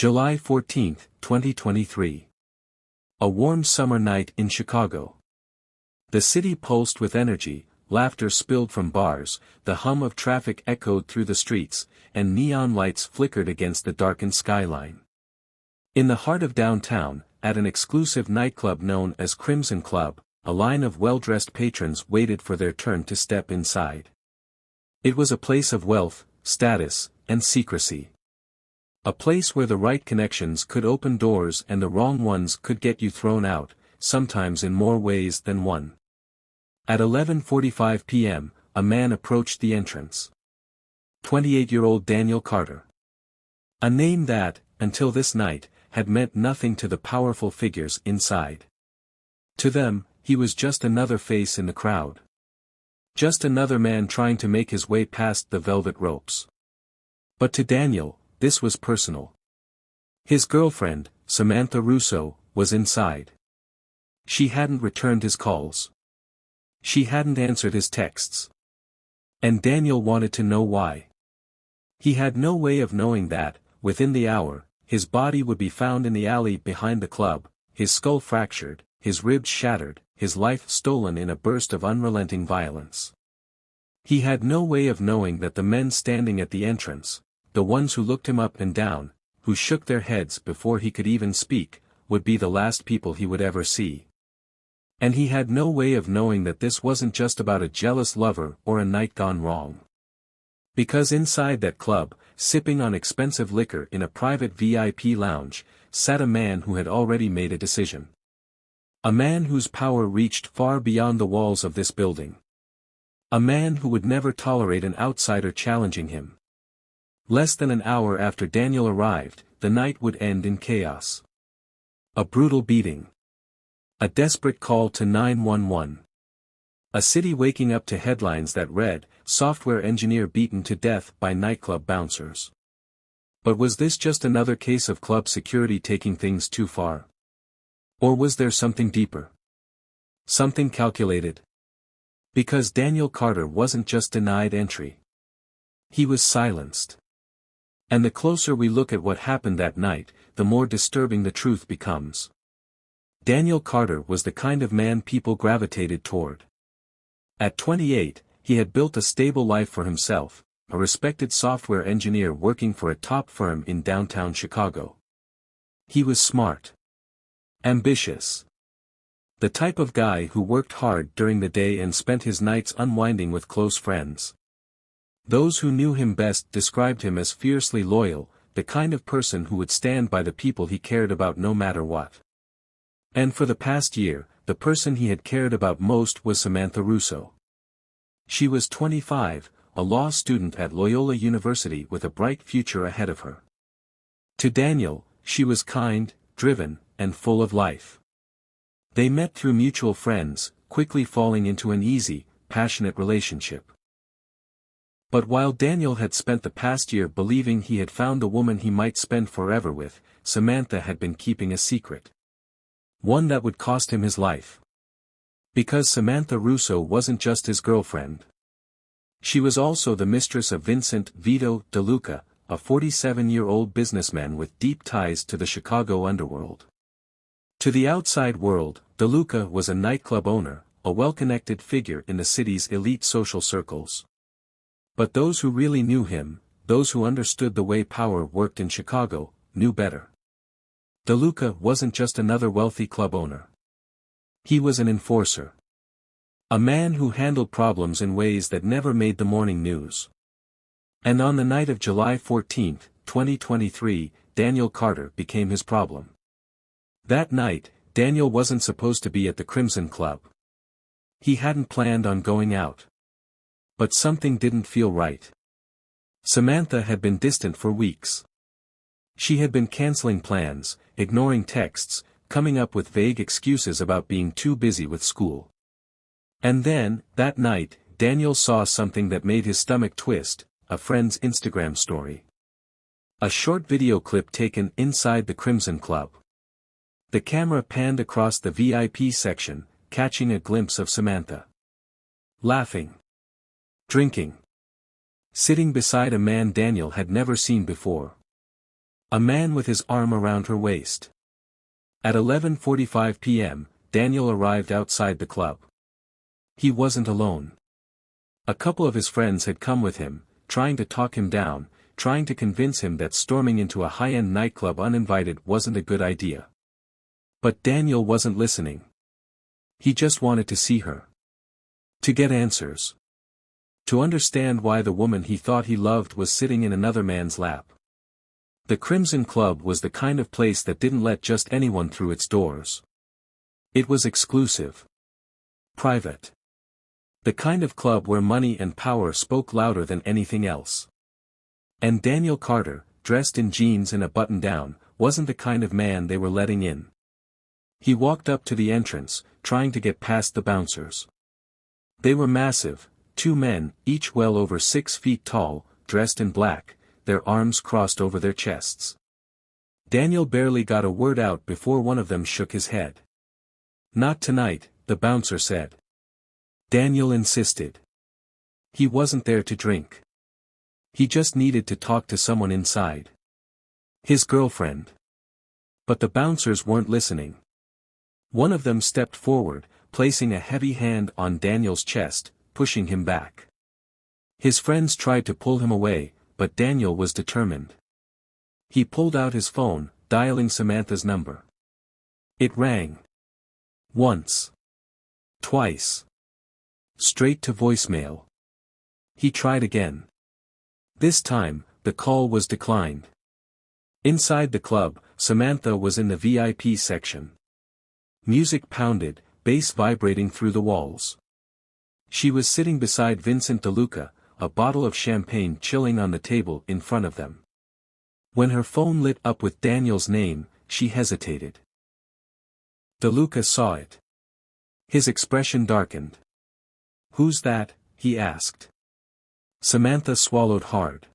July 14, 2023. A warm summer night in Chicago. The city pulsed with energy, laughter spilled from bars, the hum of traffic echoed through the streets, and neon lights flickered against the darkened skyline. In the heart of downtown, at an exclusive nightclub known as Crimson Club, a line of well-dressed patrons waited for their turn to step inside. It was a place of wealth, status, and secrecy. A place where the right connections could open doors and the wrong ones could get you thrown out, sometimes in more ways than one. At 11:45 p.m., a man approached the entrance. 28-year-old Daniel Carter. A name that, until this night, had meant nothing to the powerful figures inside. To them, he was just another face in the crowd. Just another man trying to make his way past the velvet ropes. But to Daniel, this was personal. His girlfriend, Samantha Russo, was inside. She hadn't returned his calls. She hadn't answered his texts. And Daniel wanted to know why. He had no way of knowing that, within the hour, his body would be found in the alley behind the club, his skull fractured, his ribs shattered, his life stolen in a burst of unrelenting violence. He had no way of knowing that the men standing at the entrance, the ones who looked him up and down, who shook their heads before he could even speak, would be the last people he would ever see. And he had no way of knowing that this wasn't just about a jealous lover or a night gone wrong. Because inside that club, sipping on expensive liquor in a private VIP lounge, sat a man who had already made a decision. A man whose power reached far beyond the walls of this building. A man who would never tolerate an outsider challenging him. Less than an hour after Daniel arrived, the night would end in chaos. A brutal beating. A desperate call to 911. A city waking up to headlines that read, "Software engineer beaten to death by nightclub bouncers." But was this just another case of club security taking things too far? Or was there something deeper? Something calculated? Because Daniel Carter wasn't just denied entry. He was silenced. And the closer we look at what happened that night, the more disturbing the truth becomes. Daniel Carter was the kind of man people gravitated toward. At 28, he had built a stable life for himself, a respected software engineer working for a top firm in downtown Chicago. He was smart. Ambitious. The type of guy who worked hard during the day and spent his nights unwinding with close friends. Those who knew him best described him as fiercely loyal, the kind of person who would stand by the people he cared about no matter what. And for the past year, the person he had cared about most was Samantha Russo. She was 25, a law student at Loyola University with a bright future ahead of her. To Daniel, she was kind, driven, and full of life. They met through mutual friends, quickly falling into an easy, passionate relationship. But while Daniel had spent the past year believing he had found the woman he might spend forever with, Samantha had been keeping a secret. One that would cost him his life. Because Samantha Russo wasn't just his girlfriend. She was also the mistress of Vito DeLuca, a 47-year-old businessman with deep ties to the Chicago underworld. To the outside world, DeLuca was a nightclub owner, a well-connected figure in the city's elite social circles. But those who really knew him, those who understood the way power worked in Chicago, knew better. DeLuca wasn't just another wealthy club owner. He was an enforcer. A man who handled problems in ways that never made the morning news. And on the night of July 14, 2023, Daniel Carter became his problem. That night, Daniel wasn't supposed to be at the Crimson Club. He hadn't planned on going out. But something didn't feel right. Samantha had been distant for weeks. She had been canceling plans, ignoring texts, coming up with vague excuses about being too busy with school. And then, that night, Daniel saw something that made his stomach twist, a friend's Instagram story. A short video clip taken inside the Crimson Club. The camera panned across the VIP section, catching a glimpse of Samantha. Laughing. Drinking. Sitting beside a man Daniel had never seen before. A man with his arm around her waist. At 11:45 p.m., Daniel arrived outside the club. He wasn't alone. A couple of his friends had come with him, trying to talk him down, trying to convince him that storming into a high-end nightclub uninvited wasn't a good idea. But Daniel wasn't listening. He just wanted to see her. To get answers. To understand why the woman he thought he loved was sitting in another man's lap. The Crimson Club was the kind of place that didn't let just anyone through its doors. It was exclusive. Private. The kind of club where money and power spoke louder than anything else. And Daniel Carter, dressed in jeans and a button-down, wasn't the kind of man they were letting in. He walked up to the entrance, trying to get past the bouncers. They were massive, two men, each well over 6 feet tall, dressed in black, their arms crossed over their chests. Daniel barely got a word out before one of them shook his head. "Not tonight," the bouncer said. Daniel insisted. He wasn't there to drink. He just needed to talk to someone inside. His girlfriend. But the bouncers weren't listening. One of them stepped forward, placing a heavy hand on Daniel's chest, pushing him back. His friends tried to pull him away, but Daniel was determined. He pulled out his phone, dialing Samantha's number. It rang. Once. Twice. Straight to voicemail. He tried again. This time, the call was declined. Inside the club, Samantha was in the VIP section. Music pounded, bass vibrating through the walls. She was sitting beside Vincent DeLuca, a bottle of champagne chilling on the table in front of them. When her phone lit up with Daniel's name, she hesitated. DeLuca saw it. His expression darkened. "Who's that?" he asked. Samantha swallowed hard.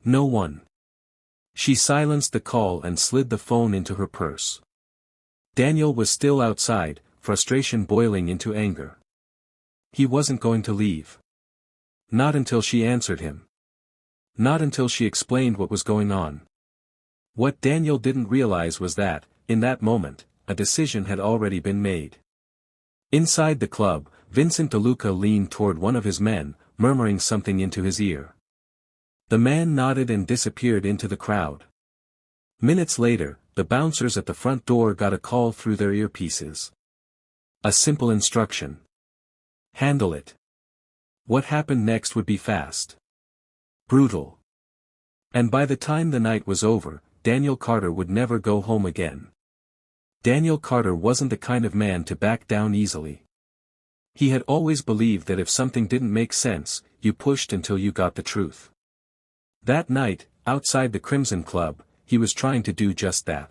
"No one." She silenced the call and slid the phone into her purse. Daniel was still outside, frustration boiling into anger. He wasn't going to leave. Not until she answered him. Not until she explained what was going on. What Daniel didn't realize was that, in that moment, a decision had already been made. Inside the club, Vincent DeLuca leaned toward one of his men, murmuring something into his ear. The man nodded and disappeared into the crowd. Minutes later, the bouncers at the front door got a call through their earpieces. A simple instruction. Handle it. What happened next would be fast. Brutal. And by the time the night was over, Daniel Carter would never go home again. Daniel Carter wasn't the kind of man to back down easily. He had always believed that if something didn't make sense, you pushed until you got the truth. That night, outside the Crimson Club, he was trying to do just that.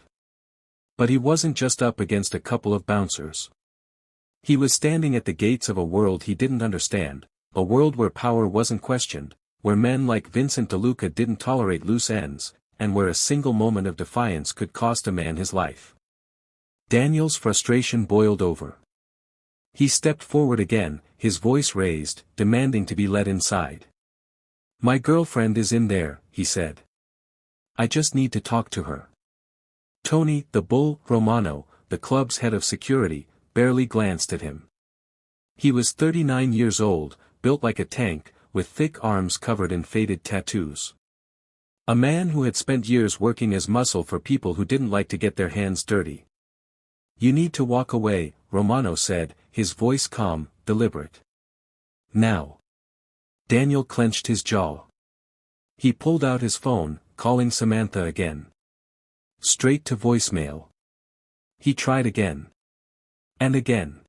But he wasn't just up against a couple of bouncers. He was standing at the gates of a world he didn't understand, a world where power wasn't questioned, where men like Vincent DeLuca didn't tolerate loose ends, and where a single moment of defiance could cost a man his life. Daniel's frustration boiled over. He stepped forward again, his voice raised, demanding to be let inside. "My girlfriend is in there," he said. "I just need to talk to her." Tony, the Bull, Romano, the club's head of security, barely glanced at him. He was 39 years old, built like a tank, with thick arms covered in faded tattoos. A man who had spent years working as muscle for people who didn't like to get their hands dirty. "You need to walk away," Romano said, his voice calm, deliberate. "Now." Daniel clenched his jaw. He pulled out his phone, calling Samantha again. Straight to voicemail. He tried again. And again.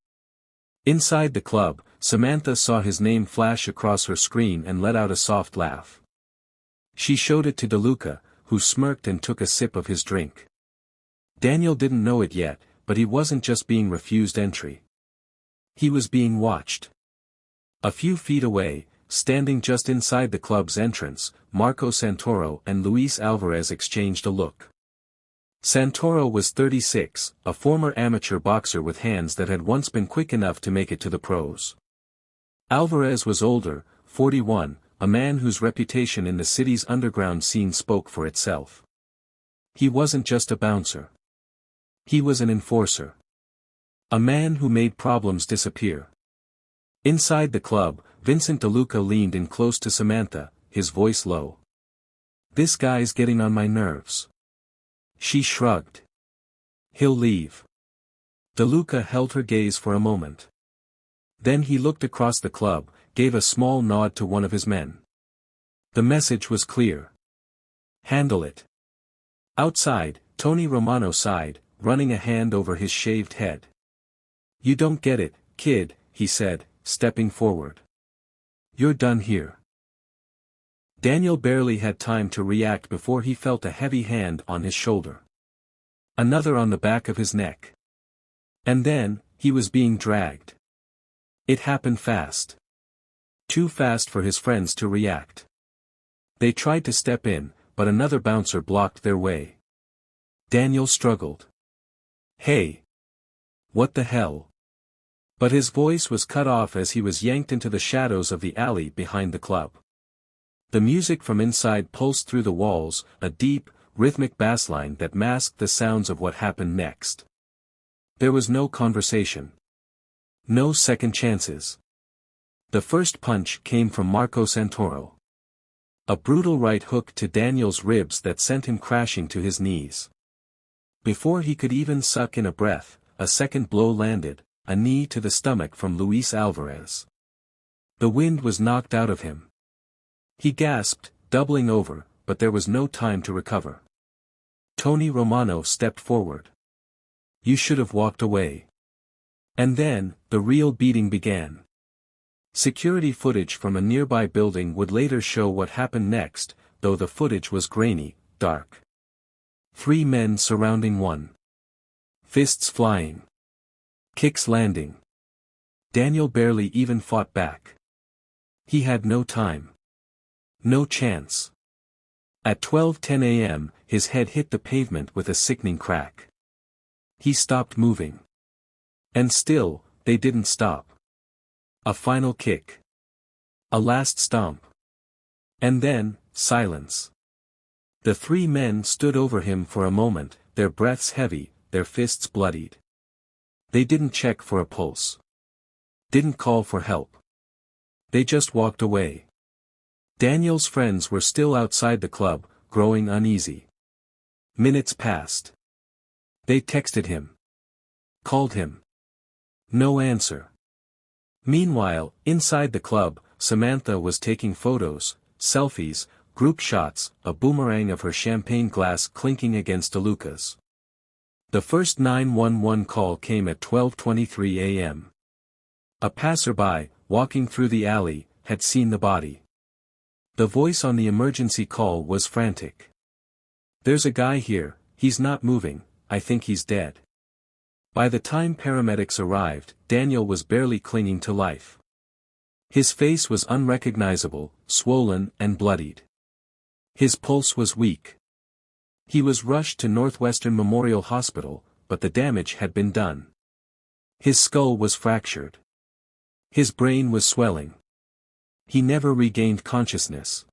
Inside the club, Samantha saw his name flash across her screen and let out a soft laugh. She showed it to DeLuca, who smirked and took a sip of his drink. Daniel didn't know it yet, but he wasn't just being refused entry. He was being watched. A few feet away, standing just inside the club's entrance, Marco Santoro and Luis Alvarez exchanged a look. Santoro was 36, a former amateur boxer with hands that had once been quick enough to make it to the pros. Alvarez was older, 41, a man whose reputation in the city's underground scene spoke for itself. He wasn't just a bouncer. He was an enforcer. A man who made problems disappear. Inside the club, Vincent DeLuca leaned in close to Samantha, his voice low. "This guy's getting on my nerves." She shrugged. "He'll leave." DeLuca held her gaze for a moment. Then he looked across the club, gave a small nod to one of his men. The message was clear. "Handle it." Outside, Tony Romano sighed, running a hand over his shaved head. "You don't get it, kid," he said, stepping forward. "You're done here." Daniel barely had time to react before he felt a heavy hand on his shoulder. Another on the back of his neck. And then, he was being dragged. It happened fast. Too fast for his friends to react. They tried to step in, but another bouncer blocked their way. Daniel struggled. "Hey! What the hell?" But his voice was cut off as he was yanked into the shadows of the alley behind the club. The music from inside pulsed through the walls, a deep, rhythmic bassline that masked the sounds of what happened next. There was no conversation. No second chances. The first punch came from Marco Santoro. A brutal right hook to Daniel's ribs that sent him crashing to his knees. Before he could even suck in a breath, a second blow landed, a knee to the stomach from Luis Alvarez. The wind was knocked out of him. He gasped, doubling over, but there was no time to recover. Tony Romano stepped forward. "You should have walked away." And then, the real beating began. Security footage from a nearby building would later show what happened next, though the footage was grainy, dark. 3 men surrounding one. Fists flying. Kicks landing. Daniel barely even fought back. He had no time. No chance. At 12:10 a.m., his head hit the pavement with a sickening crack. He stopped moving. And still, they didn't stop. A final kick. A last stomp. And then, silence. The 3 men stood over him for a moment, their breaths heavy, their fists bloodied. They didn't check for a pulse. Didn't call for help. They just walked away. Daniel's friends were still outside the club, growing uneasy. Minutes passed. They texted him. Called him. No answer. Meanwhile, inside the club, Samantha was taking photos, selfies, group shots, a boomerang of her champagne glass clinking against DeLuca's. The first 911 call came at 12:23 a.m. A passerby, walking through the alley, had seen the body. The voice on the emergency call was frantic. "There's a guy here, he's not moving, I think he's dead." By the time paramedics arrived, Daniel was barely clinging to life. His face was unrecognizable, swollen and bloodied. His pulse was weak. He was rushed to Northwestern Memorial Hospital, but the damage had been done. His skull was fractured. His brain was swelling. He never regained consciousness.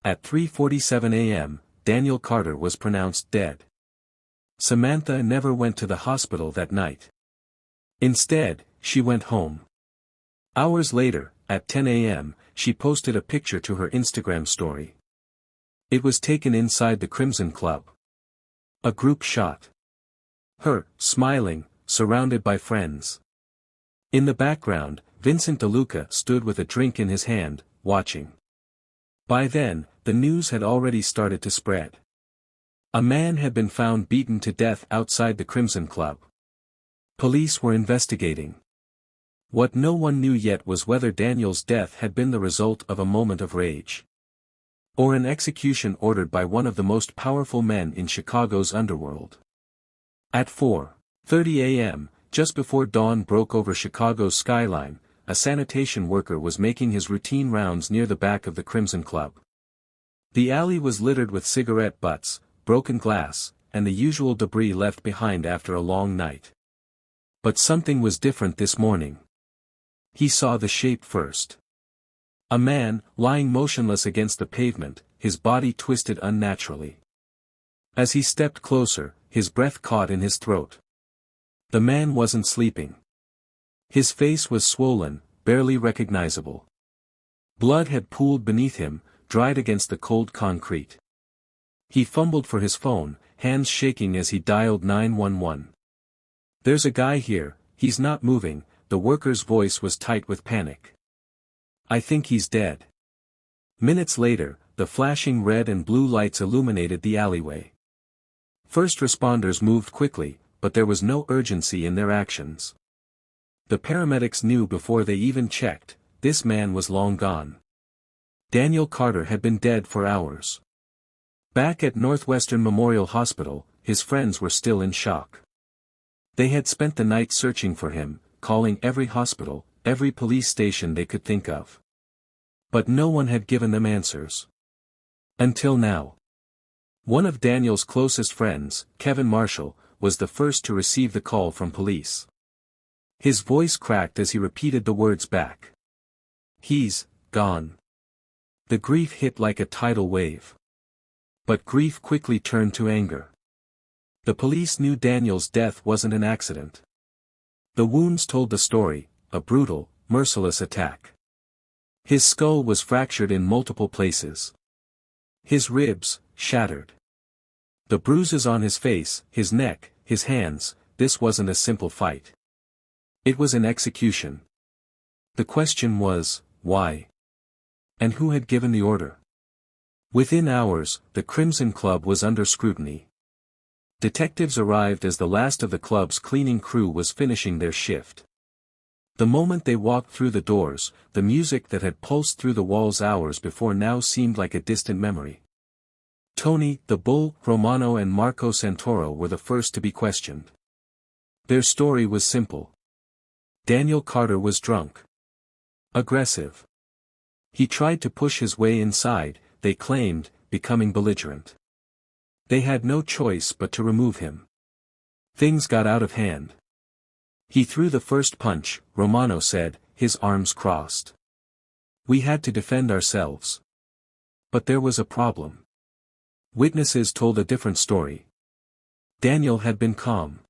At 3:47 a.m., Daniel Carter was pronounced dead. Samantha never went to the hospital that night. Instead, she went home. Hours later, at 10 a.m., she posted a picture to her Instagram story. It was taken inside the Crimson Club. A group shot. Her, smiling, surrounded by friends. In the background, Vincent DeLuca stood with a drink in his hand, watching. By then, the news had already started to spread. A man had been found beaten to death outside the Crimson Club. Police were investigating. What no one knew yet was whether Daniel's death had been the result of a moment of rage. Or an execution ordered by one of the most powerful men in Chicago's underworld. At 4:30 a.m., just before dawn broke over Chicago's skyline, a sanitation worker was making his routine rounds near the back of the Crimson Club. The alley was littered with cigarette butts, broken glass, and the usual debris left behind after a long night. But something was different this morning. He saw the shape first. A man, lying motionless against the pavement, his body twisted unnaturally. As he stepped closer, his breath caught in his throat. The man wasn't sleeping. His face was swollen, barely recognizable. Blood had pooled beneath him, dried against the cold concrete. He fumbled for his phone, hands shaking as he dialed 911. "There's a guy here, he's not moving," the worker's voice was tight with panic. "I think he's dead." Minutes later, the flashing red and blue lights illuminated the alleyway. First responders moved quickly, but there was no urgency in their actions. The paramedics knew before they even checked, this man was long gone. Daniel Carter had been dead for hours. Back at Northwestern Memorial Hospital, his friends were still in shock. They had spent the night searching for him, calling every hospital, every police station they could think of. But no one had given them answers. Until now. One of Daniel's closest friends, Kevin Marshall, was the first to receive the call from police. His voice cracked as he repeated the words back. "He's gone." The grief hit like a tidal wave. But grief quickly turned to anger. The police knew Daniel's death wasn't an accident. The wounds told the story, a brutal, merciless attack. His skull was fractured in multiple places. His ribs, shattered. The bruises on his face, his neck, his hands, this wasn't a simple fight. It was an execution. The question was, why? And who had given the order? Within hours, the Crimson Club was under scrutiny. Detectives arrived as the last of the club's cleaning crew was finishing their shift. The moment they walked through the doors, the music that had pulsed through the walls hours before now seemed like a distant memory. Tony, the Bull, Romano and Marco Santoro were the first to be questioned. Their story was simple. Daniel Carter was drunk. Aggressive. He tried to push his way inside, they claimed, becoming belligerent. They had no choice but to remove him. Things got out of hand. "He threw the first punch," Romano said, his arms crossed. "We had to defend ourselves." But there was a problem. Witnesses told a different story. Daniel had been calm.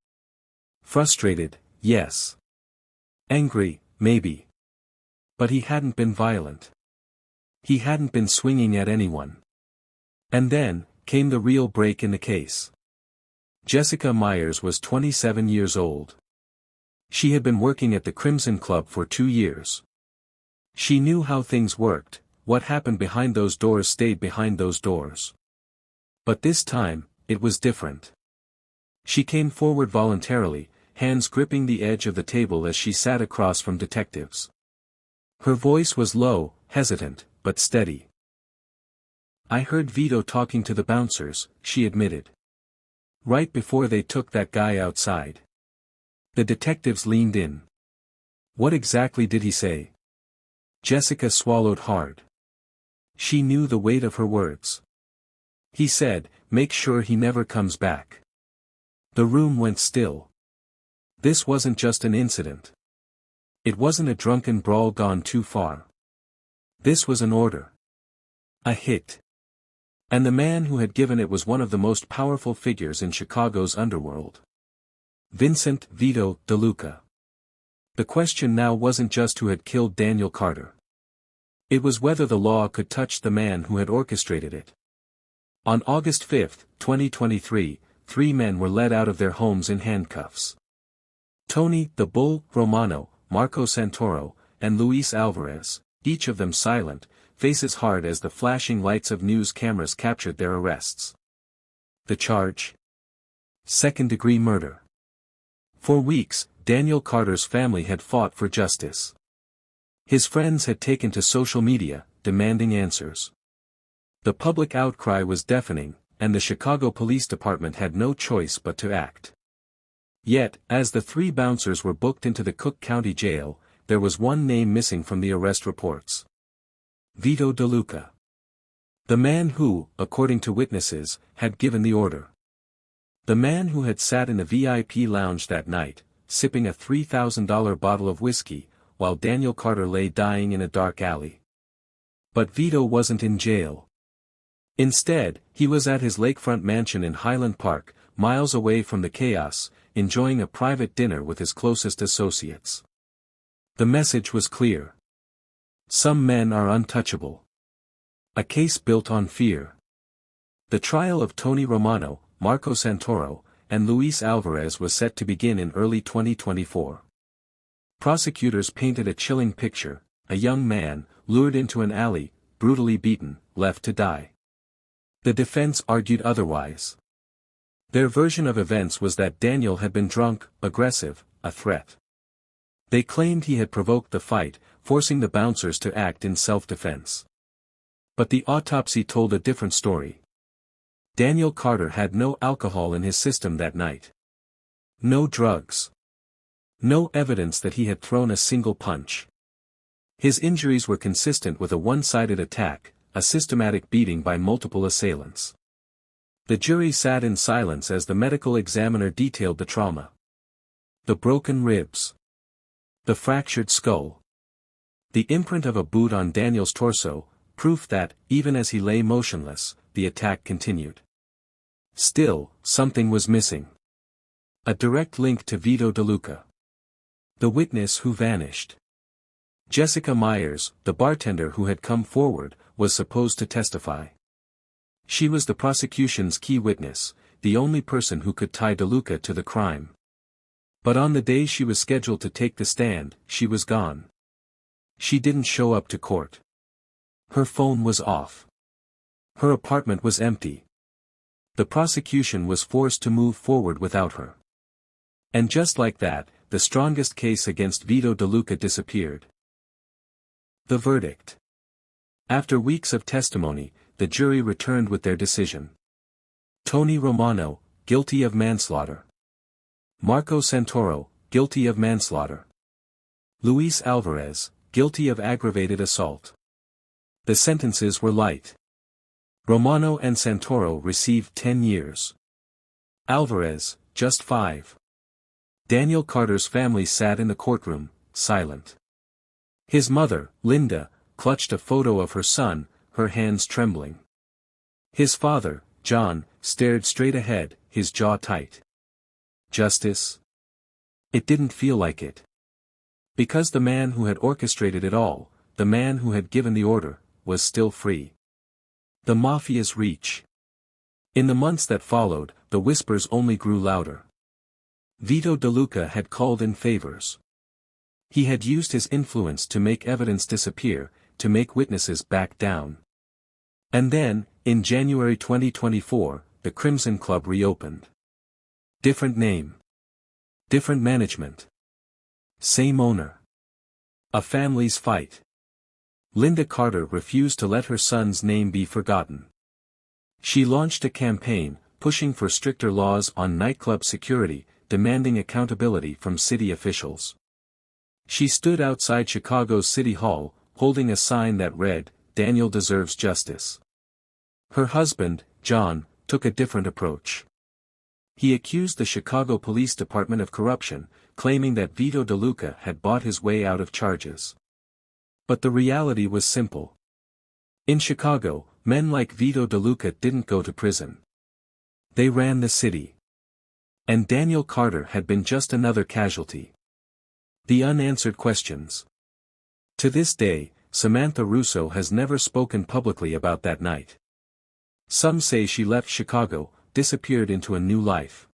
Frustrated, yes. Angry, maybe. But he hadn't been violent. He hadn't been swinging at anyone. And then, came the real break in the case. Jessica Myers was 27 years old. She had been working at the Crimson Club for 2 years. She knew how things worked, what happened behind those doors stayed behind those doors. But this time, it was different. She came forward voluntarily, hands gripping the edge of the table as she sat across from detectives. Her voice was low, hesitant, but steady. "I heard Vito talking to the bouncers," she admitted. "Right before they took that guy outside." The detectives leaned in. "What exactly did he say?" Jessica swallowed hard. She knew the weight of her words. "He said, make sure he never comes back." The room went still. This wasn't just an incident. It wasn't a drunken brawl gone too far. This was an order. A hit. And the man who had given it was one of the most powerful figures in Chicago's underworld. Vincent "Vito" DeLuca. The question now wasn't just who had killed Daniel Carter. It was whether the law could touch the man who had orchestrated it. On August 5, 2023, 3 men were led out of their homes in handcuffs. Tony, the Bull, Romano, Marco Santoro, and Luis Alvarez, each of them silent, faces hard as the flashing lights of news cameras captured their arrests. The charge? Second-degree murder. For weeks, Daniel Carter's family had fought for justice. His friends had taken to social media, demanding answers. The public outcry was deafening, and the Chicago Police Department had no choice but to act. Yet, as the 3 bouncers were booked into the Cook County Jail, there was one name missing from the arrest reports. Vito DeLuca. The man who, according to witnesses, had given the order. The man who had sat in the VIP lounge that night, sipping a $3,000 bottle of whiskey, while Daniel Carter lay dying in a dark alley. But Vito wasn't in jail. Instead, he was at his lakefront mansion in Highland Park, miles away from the chaos, enjoying a private dinner with his closest associates. The message was clear. Some men are untouchable. A case built on fear. The trial of Tony Romano, Marco Santoro, and Luis Alvarez was set to begin in early 2024. Prosecutors painted a chilling picture: a young man, lured into an alley, brutally beaten, left to die. The defense argued otherwise. Their version of events was that Daniel had been drunk, aggressive, a threat. They claimed he had provoked the fight, forcing the bouncers to act in self-defense. But the autopsy told a different story. Daniel Carter had no alcohol in his system that night. No drugs. No evidence that he had thrown a single punch. His injuries were consistent with a one-sided attack, a systematic beating by multiple assailants. The jury sat in silence as the medical examiner detailed the trauma. The broken ribs. The fractured skull. The imprint of a boot on Daniel's torso, proof that, even as he lay motionless, the attack continued. Still, something was missing. A direct link to Vito DeLuca. The witness who vanished. Jessica Myers, the bartender who had come forward, was supposed to testify. She was the prosecution's key witness, the only person who could tie DeLuca to the crime. But on the day she was scheduled to take the stand, she was gone. She didn't show up to court. Her phone was off. Her apartment was empty. The prosecution was forced to move forward without her. And just like that, the strongest case against Vito DeLuca disappeared. The verdict. After weeks of testimony, the jury returned with their decision. Tony Romano, guilty of manslaughter. Marco Santoro, guilty of manslaughter. Luis Alvarez, guilty of aggravated assault. The sentences were light. Romano and Santoro received 10 years. Alvarez, just 5. Daniel Carter's family sat in the courtroom, silent. His mother, Linda, clutched a photo of her son, her hands trembling. His father, John, stared straight ahead, his jaw tight. Justice? It didn't feel like it. Because the man who had orchestrated it all, the man who had given the order, was still free. The Mafia's reach. In the months that followed, the whispers only grew louder. Vito DeLuca had called in favors. He had used his influence to make evidence disappear, to make witnesses back down. And then, in January 2024, the Crimson Club reopened. Different name. Different management. Same owner. A family's fight. Linda Carter refused to let her son's name be forgotten. She launched a campaign, pushing for stricter laws on nightclub security, demanding accountability from city officials. She stood outside Chicago's City Hall, holding a sign that read, "Daniel deserves justice." Her husband, John, took a different approach. He accused the Chicago Police Department of corruption, claiming that Vito DeLuca had bought his way out of charges. But the reality was simple. In Chicago, men like Vito DeLuca didn't go to prison. They ran the city. And Daniel Carter had been just another casualty. The unanswered questions. To this day, Samantha Russo has never spoken publicly about that night. Some say she left Chicago, disappeared into a new life.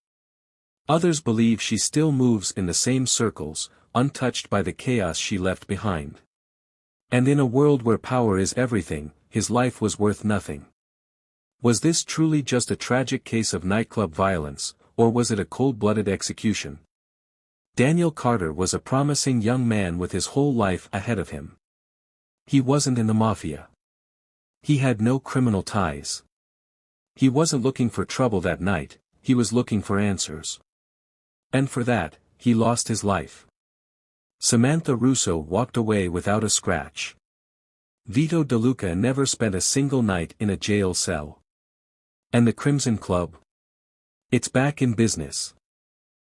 Others believe she still moves in the same circles, untouched by the chaos she left behind. And in a world where power is everything, his life was worth nothing. Was this truly just a tragic case of nightclub violence, or was it a cold-blooded execution? Daniel Carter was a promising young man with his whole life ahead of him. He wasn't in the Mafia. He had no criminal ties. He wasn't looking for trouble that night, he was looking for answers. And for that, he lost his life. Samantha Russo walked away without a scratch. Vito DeLuca never spent a single night in a jail cell. And the Crimson Club? It's back in business.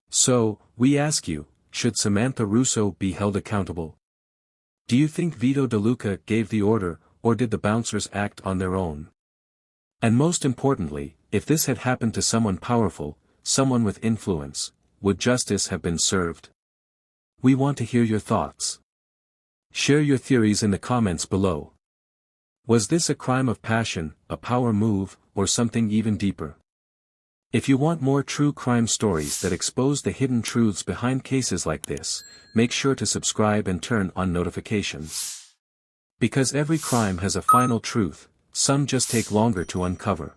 So, we ask you, should Samantha Russo be held accountable? Do you think Vito DeLuca gave the order, or did the bouncers act on their own? And most importantly, if this had happened to someone powerful, someone with influence, would justice have been served? We want to hear your thoughts. Share your theories in the comments below. Was this a crime of passion, a power move, or something even deeper? If you want more true crime stories that expose the hidden truths behind cases like this, make sure to subscribe and turn on notifications. Because every crime has a final truth, some just take longer to uncover.